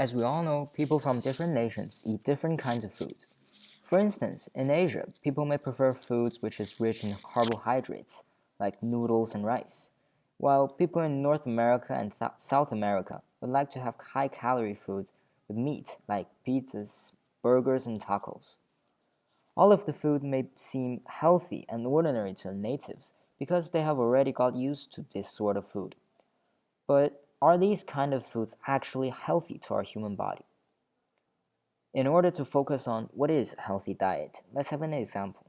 As we all know, people from different nations eat different kinds of foods. For instance, in Asia, people may prefer foods which is rich in carbohydrates, like noodles and rice, while people in North America and South America would like to have high-calorie foods with meat, like pizzas, burgers, and tacos. All of the food may seem healthy and ordinary to natives because they have already got used to this sort of food. But are these kind of foods actually healthy to our human body? In order to focus on what is a healthy diet, let's have an example.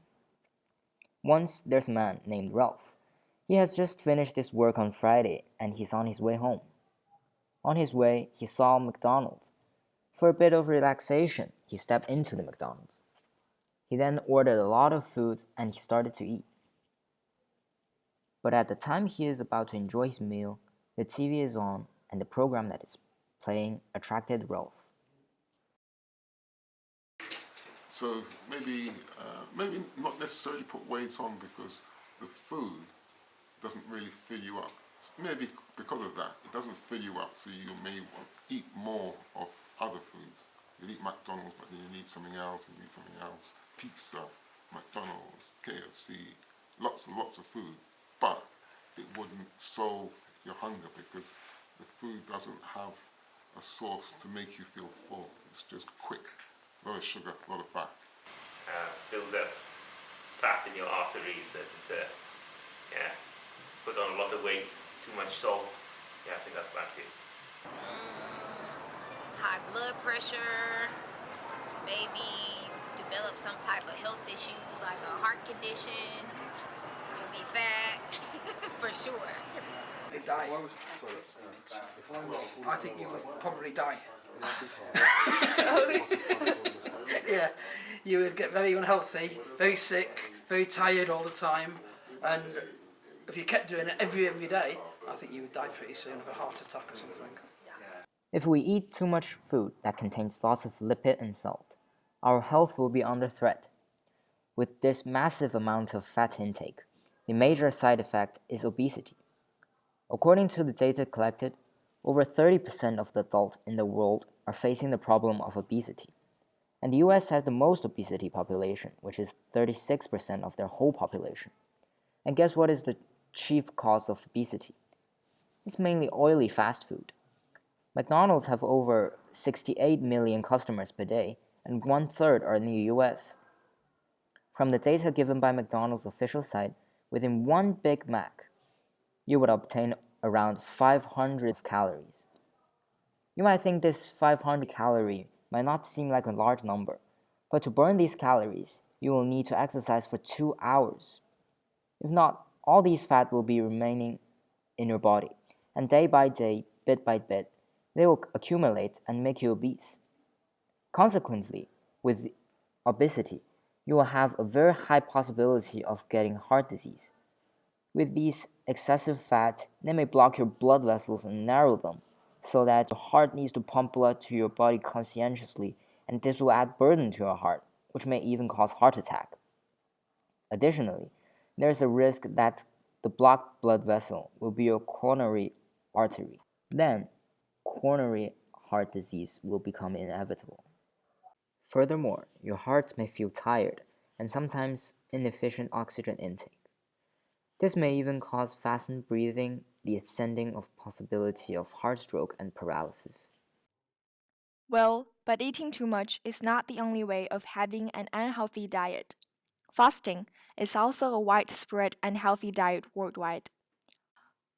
Once there's a man named Ralph. He has just finished his work on Friday and he's on his way home. On his way, he saw McDonald's. For a bit of relaxation, he stepped into the McDonald's. He then ordered a lot of food and he started to eat. But at the time he is about to enjoy his meal, the TV is on and the program that is playing attracted Ralph. So maybe not necessarily put weight on because the food doesn't really fill you up. Maybe because of that, it doesn't fill you up, so you may eat more of other foods. You eat McDonald's, but then you need something else, and you need something else. Pizza, McDonald's, KFC, lots and lots of food. But it wouldn't solve your hunger because the food doesn't have a source to make you feel full. It's just quick. A lot of sugar, a lot of fat. Build up fat in your arteries and put on a lot of weight, too much salt. Yeah, I think that's bad for you. High blood pressure, maybe develop some type of health issues like a heart condition, you'll be fat, for sure. Die. I think you would probably die. Yeah, you would get very unhealthy, very sick, very tired all the time, and if you kept doing it every day, I think you would die pretty soon of a heart attack or something. If we eat too much food that contains lots of lipid and salt, our health will be under threat. With this massive amount of fat intake, the major side effect is obesity. According to the data collected, over 30% of the adults in the world are facing the problem of obesity. And the US has the most obesity population, which is 36% of their whole population. And guess what is the chief cause of obesity? It's mainly oily fast food. McDonald's have over 68 million customers per day, and 1/3 are in the US. From the data given by McDonald's official site, within one Big Mac, you would obtain around 500 calories. You might think this 500 calorie might not seem like a large number, but to burn these calories, you will need to exercise for 2 hours. If not, all these fat will be remaining in your body, and day by day, bit by bit, they will accumulate and make you obese. Consequently, with obesity, you will have a very high possibility of getting heart disease. With these excessive fat, they may block your blood vessels and narrow them, so that your heart needs to pump blood to your body conscientiously, and this will add burden to your heart, which may even cause heart attack. Additionally, there is a risk that the blocked blood vessel will be your coronary artery. Then, coronary heart disease will become inevitable. Furthermore, your heart may feel tired and sometimes inefficient oxygen intake. This may even cause fastened breathing, the ascending of possibility of heart stroke and paralysis. Well, but eating too much is not the only way of having an unhealthy diet. Fasting is also a widespread unhealthy diet worldwide.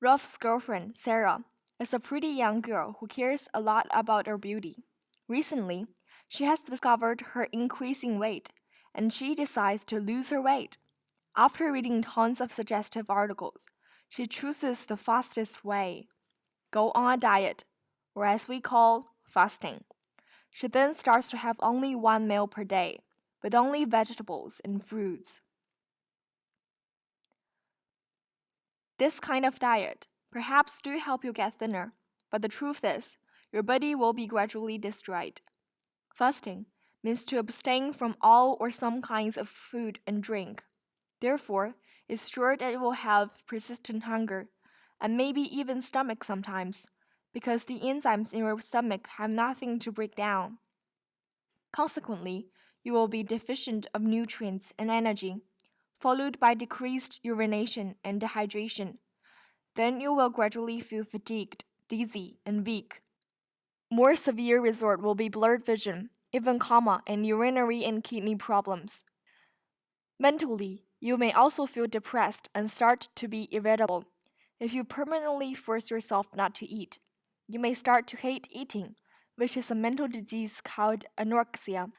Ralph's girlfriend, Sarah, is a pretty young girl who cares a lot about her beauty. Recently, she has discovered her increasing weight, and she decides to lose her weight. After reading tons of suggestive articles, she chooses the fastest way: go on a diet, or as we call, fasting. She then starts to have only one meal per day, with only vegetables and fruits. This kind of diet perhaps do help you get thinner, but the truth is, your body will be gradually destroyed. Fasting means to abstain from all or some kinds of food and drink. Therefore, it's sure that you will have persistent hunger, and maybe even stomach sometimes, because the enzymes in your stomach have nothing to break down. Consequently, you will be deficient of nutrients and energy, followed by decreased urination and dehydration. Then you will gradually feel fatigued, dizzy, and weak. More severe result will be blurred vision, even coma, and urinary and kidney problems. Mentally, you may also feel depressed and start to be irritable. If you permanently force yourself not to eat, you may start to hate eating, which is a mental disease called anorexia.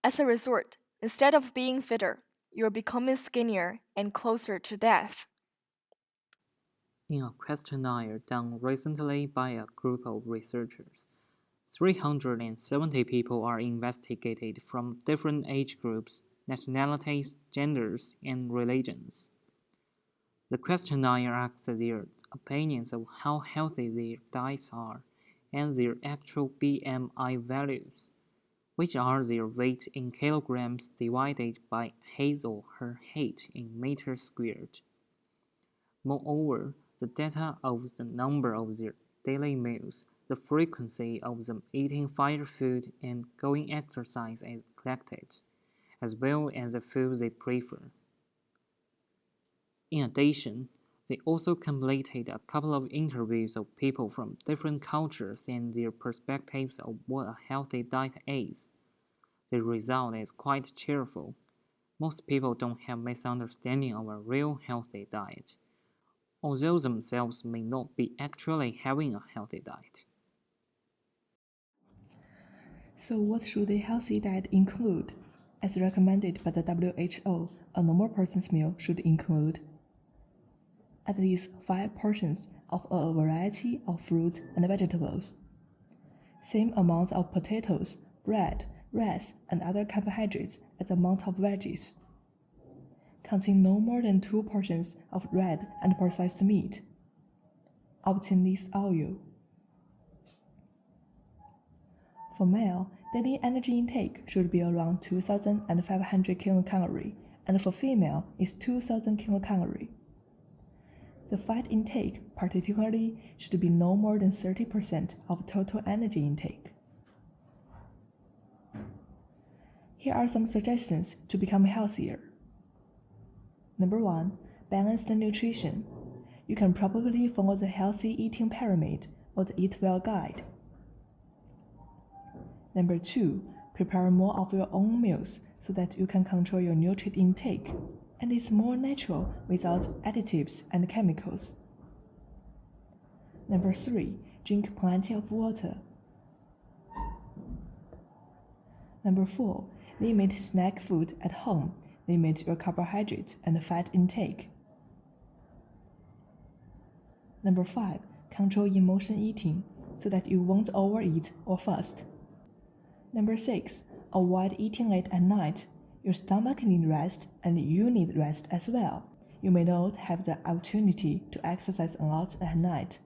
As a result, instead of being fitter, you're becoming skinnier and closer to death. In a questionnaire done recently by a group of researchers, 370 people are investigated from different age groups, nationalities, genders, and religions. The questionnaire asks their opinions of how healthy their diets are and their actual BMI values, which are their weight in kilograms divided by his or her height in meters squared. Moreover, the data of the number of their daily meals, the frequency of them eating fire food and going exercise is collected, as well as the food they prefer. In addition, they also completed a couple of interviews of people from different cultures and their perspectives of what a healthy diet is. The result is quite cheerful. Most people don't have misunderstanding of a real healthy diet, although themselves may not be actually having a healthy diet. So what should a healthy diet include? As recommended by the WHO, a normal person's meal should include at least 5 portions of a variety of fruit and vegetables, same amount of potatoes, bread, rice, and other carbohydrates as the amount of veggies, contain no more than 2 portions of red and processed meat, obtain least oil. For male, daily energy intake should be around 2,500 kilocalories, and for female is 2,000 kilocalories. The fat intake, particularly, should be no more than 30% of total energy intake. Here are some suggestions to become healthier. Number 1, balanced nutrition. You can probably follow the healthy eating pyramid or the Eat Well guide. Number 2, prepare more of your own meals so that you can control your nutrient intake, and it's more natural without additives and chemicals. Number 3, drink plenty of water. Number 4, limit snack food at home. Limit your carbohydrates and fat intake. Number 5, control emotion eating so that you won't overeat or fast. Number 6, avoid eating late at night. Your stomach needs rest and you need rest as well. You may not have the opportunity to exercise a lot at night.